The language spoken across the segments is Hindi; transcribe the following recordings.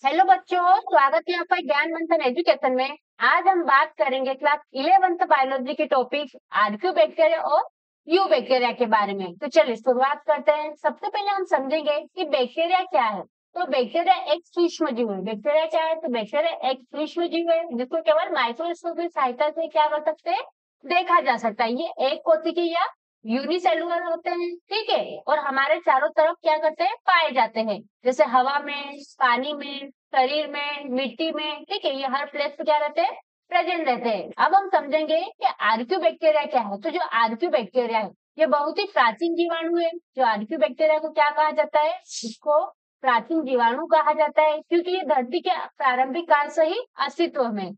हेलो बच्चों, स्वागत है आपका ज्ञान मंथन एजुकेशन में। आज हम बात करेंगे क्लास 11th बायोलॉजी के टॉपिक आर्क्यू बैक्टीरिया और यू बैक्टीरिया के बारे में। तो चलिए शुरुआत करते हैं। सबसे पहले हम समझेंगे कि बैक्टीरिया क्या है। तो बैक्टीरिया एक सूक्ष्म जीव है। बैक्टीरिया क्या है? तो बैक्टीरिया एक सूक्ष्म जीव है जिसको केवल माइक्रोस्कोप की सहायता से क्या कर सकते हैं, देखा जा सकता है। ये एक कोशिकीय या यूनिसेलुलर होते हैं, ठीक है। और हमारे चारों तरफ क्या करते हैं, पाए जाते हैं, जैसे हवा में, पानी में, शरीर में, मिट्टी में, ठीक है। ये हर प्लेस पे क्या रहते हैं, प्रेजेंट रहते हैं। अब हम समझेंगे कि आर्क्यू बैक्टीरिया क्या है। तो जो आर्क्यू बैक्टीरिया है, ये बहुत ही प्राचीन जीवाणु है। जो आर्क्यू बैक्टीरिया को क्या कहा जाता है, इसको प्राचीन जीवाणु कहा जाता है, क्योंकि ये धरती के प्रारंभिक काल से ही अस्तित्व में।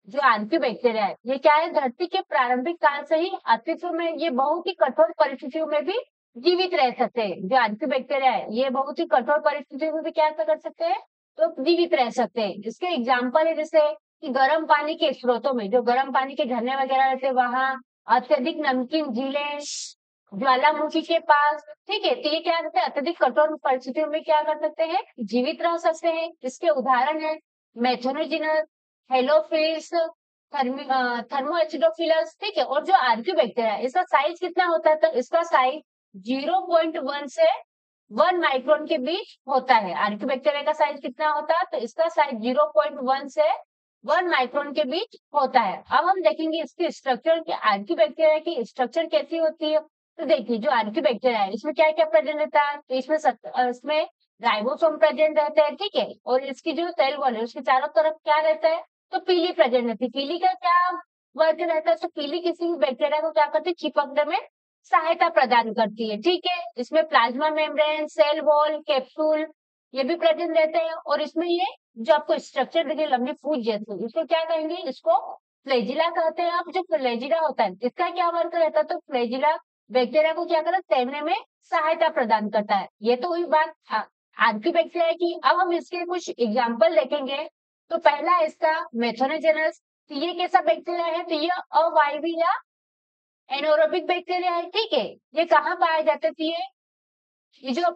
जो आर्क्यू बैक्टीरिया है, ये क्या है, धरती के प्रारंभिक काल से ही अस्तित्व में। ये बहुत ही कठोर परिस्थितियों में भी जीवित रह सकते हैं। जो आर्क्यू बैक्टीरिया है, ये बहुत ही कठोर परिस्थितियों में भी क्या कर सकते हैं, तो जीवित रह सकते हैं। इसके एग्जाम्पल है जैसे कि गर्म पानी के स्रोतों में, जो गर्म पानी के झरने वगैरह रहते हैं, वहां अत्यधिक नमकीन झीलें, ज्वालामुखी के पास, ठीक है। तो ये क्या करते हैं, अत्यधिक कठोर परिस्थितियों में क्या कर सकते हैं, जीवित रह सकते हैं। इसके उदाहरण है मेथनोजिनस, हेलोफिल्स, थर्मोएसिडोफिलस, ठीक है। और जो आर्क्यू बैक्टीरिया है, इसका साइज कितना होता है, तो इसका साइज 0.1 से 1 माइक्रोन के बीच होता है। आर्क्यू बैक्टीरिया का साइज कितना होता है, तो इसका साइज 0.1 से 1 माइक्रोन के बीच होता है। अब हम देखेंगे इसकी स्ट्रक्चर, की आर्क्यू बैक्टीरिया की स्ट्रक्चर कैसी होती है। तो देखिए, जो आर्क्यू बैक्टीरिया है, इसमें क्या क्या प्रेजेंट रहता है, तो इसमें राइबोसोम प्रेजेंट रहता है, ठीक है। और इसकी जो सेल वॉल है, उसके चारों तरफ क्या रहता है, तो पीली प्रेजेंट रहती है। पीली का क्या वर्क रहता है, तो पीली किसी भी बैक्टीरिया को क्या करती है, चिपकने में सहायता प्रदान करती है, ठीक है। इसमें plasma membrane, cell wall, capsule, ये भी प्रेजेंट रहते हैं। और इसमें ये जो आपको स्ट्रक्चर देखिए, लंबी पूंछ जैसे, इसको क्या कहेंगे, इसको फ्लैजिला कहते हैं। अब जो फ्लैजिला होता है, इसका क्या वर्क रहता है, तो फ्लैजिला बैक्टीरिया को क्या करता है, तैरने में सहायता प्रदान करता है। ये तो हुई बात आर्क्यू बैक्टीरिया की। अब हम इसके कुछ एग्जाम्पल देखेंगे। तो पहला है इसका मेथोनोजेनस। तो ये कैसा बैक्टीरिया है, तो ये अवायवीय या एनोरोबिक बैक्टीरिया है, ठीक है। ये कहाँ पाए जाते थे, ये जो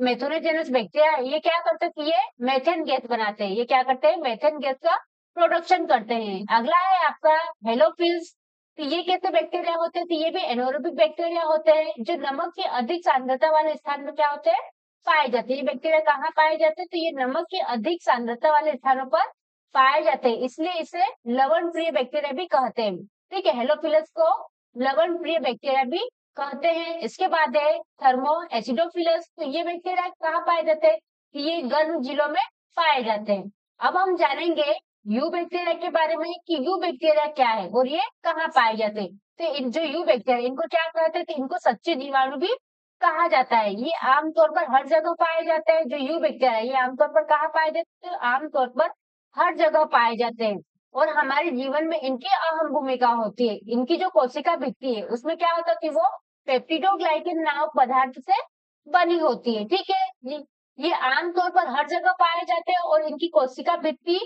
मेथोनोजेनस बैक्टीरिया है, ये क्या करते थे, ये मेथेन गैस बनाते हैं। ये क्या करते हैं, मेथेन गैस का प्रोडक्शन करते हैं। अगला है आपका हेलोफिल्स। तो ये कैसे बैक्टीरिया होते हैं, तो ये भी एनोरोबिक बैक्टीरिया होते हैं, जो नमक की अधिक सांद्रता वाले स्थान में क्या होते हैं, पाए जाते हैं। ये बैक्टीरिया कहाँ पाए जाते हैं, तो ये नमक की अधिक सांद्रता वाले स्थानों पर पाए जाते हैं, इसलिए इसे लवण प्रिय बैक्टीरिया भी कहते हैं, ठीक है। हेलोफिलस को लवण प्रिय बैक्टीरिया भी कहते हैं। इसके बाद है थर्मो एसिडोफिलस। तो ये बैक्टीरिया कहाँ पाए जाते हैं, कि ये गर्म झीलों में पाए जाते हैं। अब हम जानेंगे यू बैक्टीरिया के बारे में, कि यू बैक्टीरिया क्या है और ये कहाँ पाए जाते हैं। तो जो यू बैक्टीरिया, इनको क्या कहते हैं, तो इनको सच्चे जीवाणु भी कहा जाता है। ये आमतौर पर हर जगह पाए जाते हैं। जो यू बैक्टीरिया है, ये आमतौर पर कहाँ पाए जाते हैं, आमतौर पर हर जगह पाए जाते हैं। और हमारे जीवन में इनकी अहम भूमिका होती है। इनकी जो कोशिका भित्ति है, उसमें क्या होता है कि वो पेप्टिडोग्लाइकेन नामक पदार्थ से बनी होती है, ठीक है। ये आमतौर पर हर जगह पाए जाते हैं। और इनकी कोशिका भित्ति,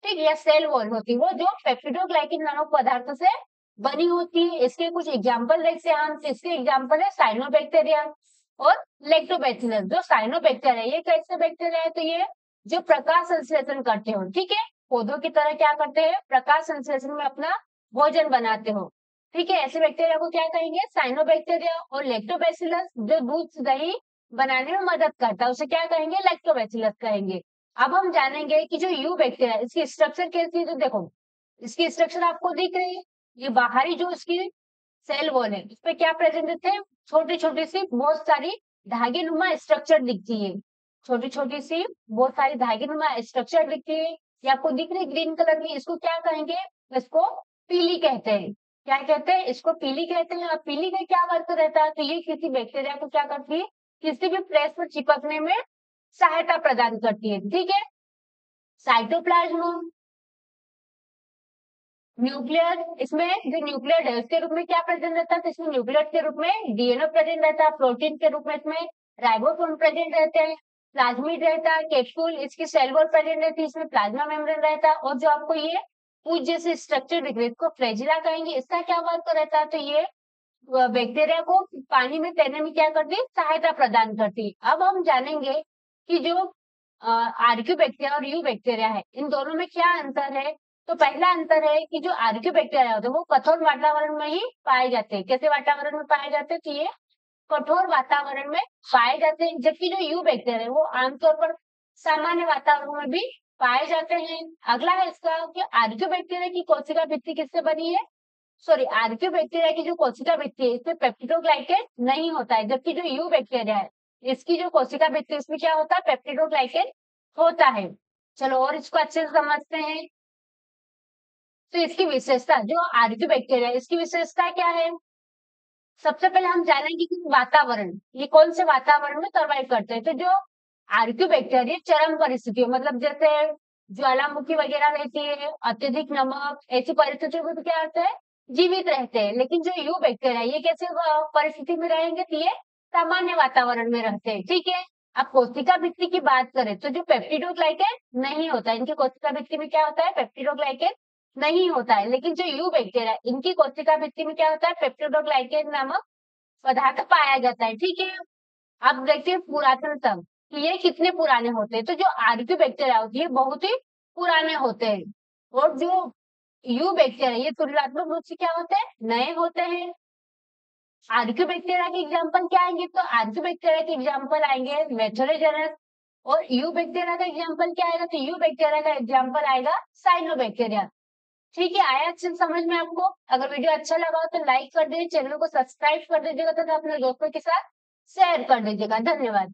ठीक, या सेल वॉल होती है, वो जो पेप्टिडोग्लाइकेन नामक पदार्थ से बनी होती है। इसके कुछ एग्जाम्पल देखते हैं हम। तो इसके एग्जाम्पल है साइनोबैक्टीरिया और लैक्टोबैसिलस। जो साइनोबैक्टीरिया है, ये कैसे बैक्टीरिया है, तो ये जो प्रकाश संश्लेषण करते हो, ठीक है, पौधों की तरह क्या करते हैं, प्रकाश संश्लेषण में अपना भोजन बनाते हो, ठीक है। ऐसे बैक्टीरिया को क्या कहेंगे, साइनोबैक्टीरिया। और लैक्टोबैसिलस जो दूध दही बनाने में मदद करता है, उसे क्या कहेंगे, लैक्टोबैसिलस कहेंगे। अब हम जानेंगे कि जो यू बैक्टीरिया है, इसकी स्ट्रक्चर कैसी है। तो देखो, इसकी स्ट्रक्चर आपको दिख रही है। ये बाहरी जो इसकी सेल वॉल है, उस पे क्या प्रेजेंट रहते हैं, छोटी छोटी सी बहुत सारी धागे नुमा स्ट्रक्चर दिखती है। छोटी छोटी सी बहुत सारी धागे नुमा स्ट्रक्चर दिखती है। ये आपको दिख रही है ग्रीन कलर की, इसको क्या कहेंगे, इसको पीली कहते हैं। क्या कहते हैं, इसको पीली कहते हैं। और पीली का क्या वर्क रहता है, तो ये किसी बैक्टीरिया को क्या करती है, किसी भी प्लेस पर चिपकने में सहायता प्रदान करती है, ठीक है। साइटोप्लाज्म, न्यूक्लियर, इसमें जो न्यूक्लियर है उसके रूप में क्या प्रेजेंट रहता है, तो इसमें न्यूक्लियर के रूप में डीएनए प्रेजेंट रहता है। प्रोटीन के रूप में इसमें राइबोसोम प्रेजेंट रहते हैं। प्लाज्मिड रहता है, कैप्सूल, इसकी सेल वॉल प्रेजेंट रहती है, इसमें प्लाज्मा मेम्ब्रेन रहता है। और जो आपको ये पूछ जैसे स्ट्रक्चर दिख रही है, इसको फ्लैजिला कहेंगे। इसका क्या वर्क रहता है, तो ये बैक्टीरिया को पानी में तैरने में क्या करती है, सहायता प्रदान करती है। अब हम जानेंगे कि जो आर्क्यू बैक्टीरिया और यू बैक्टीरिया है, इन दोनों में क्या अंतर है? तो पहला अंतर है कि जो आर्क्यू बैक्टीरिया होते हैं वो कठोर वातावरण में ही पाए जाते हैं। कैसे वातावरण में पाए जाते हैं? तो ये कठोर वातावरण में पाए जाते हैं, जबकि जो यू बैक्टीरिया है वो आमतौर पर सामान्य वातावरण में भी पाए जाते हैं। अगला है इसका कि आर्क्यू बैक्टीरिया की कोशिका भित्ति किससे बनी है? सॉरी, आर्क्यू बैक्टीरिया की जो कोशिका भित्ति है इसमें पेप्टिडोग्लाइकेन नहीं होता है, जबकि जो यू बैक्टीरिया है इसकी जो कोशिका भित्ति है इसमें क्या होता है? पेप्टिडोग्लाइकेन होता है। चलो और इसको अच्छे से समझते हैं। तो इसकी विशेषता, जो आर्क्यू बैक्टीरिया है इसकी विशेषता क्या है? सबसे पहले हम जानेंगे कि वातावरण, ये कौन से वातावरण में सर्वाइव करते हैं। तो जो आर्क्यू बैक्टीरिया चरम परिस्थितियों, मतलब जैसे ज्वालामुखी वगैरह रहती है, अत्यधिक नमक, ऐसी परिस्थितियों में तो क्या होता है? जीवित रहते हैं। लेकिन जो यू बैक्टीरिया ये कैसे परिस्थिति में रहेंगे? तो ये सामान्य वातावरण में रहते हैं। ठीक है। अब कोशिका भित्ति की बात करें तो जो पेप्टिडोग्लाइकेन नहीं होता, इनकी कोशिका भित्ति में क्या होता है? पेप्टिडोग्लाइकेन नहीं होता है। लेकिन जो यू बैक्टीरिया इनकी कोशिका भित्ति में क्या होता है? पेप्टिडोग्लाइकेन नामक पदार्थ पाया जाता है। ठीक है। अब देखिए पुरातनतम कि ये कितने पुराने होते हैं। तो जो आर्क्यू बैक्टीरिया होती है बहुत ही पुराने होते हैं, और जो यू बैक्टीरिया ये तुलनात्मक रूप से क्या होते हैं? नए होते हैं। आर्क्यू बैक्टीरिया के एग्जाम्पल क्या आएंगे? तो आर्क्यू बैक्टीरिया के एग्जाम्पल आएंगे मेथोरेजेनस, और यू बैक्टीरिया का एग्जाम्पल क्या आएगा? तो यू बैक्टीरिया का एग्जाम्पल आएगा साइनोबैक्टीरिया। ठीक है, आया अच्छे से समझ में आपको? अगर वीडियो अच्छा लगा हो तो लाइक कर दीजिए, चैनल को सब्सक्राइब कर दीजिएगा तथा अपने दोस्तों के साथ शेयर कर दीजिएगा। धन्यवाद।